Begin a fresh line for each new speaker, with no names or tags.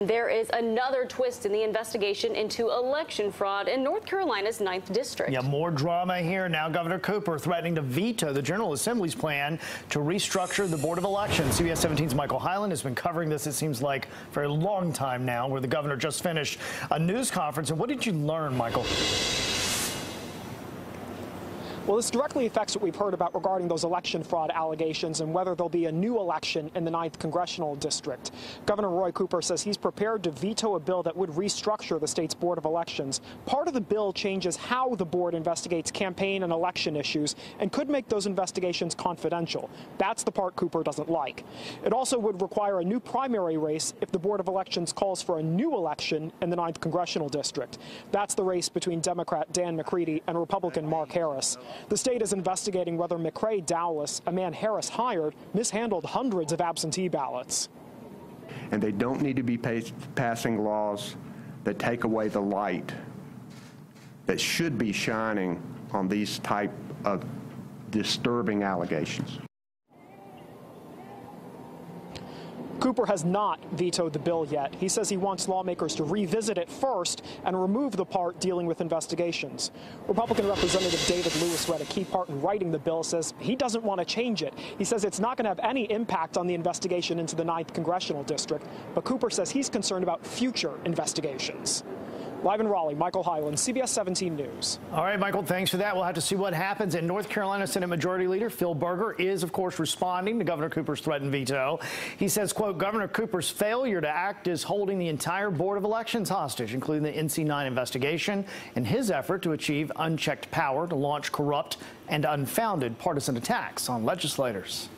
There is another twist in the investigation into election fraud in North Carolina's 9th District.
Yeah, more drama here. Now Governor Cooper threatening to veto the General Assembly's plan to restructure the Board of Elections. CBS 17's Michael Hyland has been covering this, it seems like, for a long time now, where the governor just finished a news conference. And what did you learn, Michael?
Well, this directly affects what we've heard about regarding those election fraud allegations and whether there'll be a new election in the 9th Congressional District. Governor Roy Cooper says he's prepared to veto a bill that would restructure the state's Board of Elections. Part of the bill changes how the board investigates campaign and election issues and could make those investigations confidential. That's the part Cooper doesn't like. It also would require a new primary race if the Board of Elections calls for a new election in the 9th Congressional District. That's the race between Democrat Dan McCready and Republican Mark Harris. The state is investigating whether McCrae Dowless, a man Harris hired, mishandled hundreds of absentee ballots.
And they don't need to be passing laws that take away the light that should be shining on these type of disturbing allegations.
Cooper has not vetoed the bill yet. He says he wants lawmakers to revisit it first and remove the part dealing with investigations. Republican Representative David Lewis read a key part in writing the bill, says he doesn't want to change it. He says it's not going to have any impact on the investigation into the 9th Congressional District, but Cooper says he's concerned about future investigations. Live in Raleigh, Michael Hyland, CBS 17 News.
All right, Michael, thanks for that. We'll have to see what happens. And North Carolina Senate Majority Leader Phil Berger is, of course, responding to Governor Cooper's threatened veto. He says, quote, Governor Cooper's failure to act is holding the entire Board of Elections hostage, including the NC9 investigation and his effort to achieve unchecked power to launch corrupt and unfounded partisan attacks on legislators.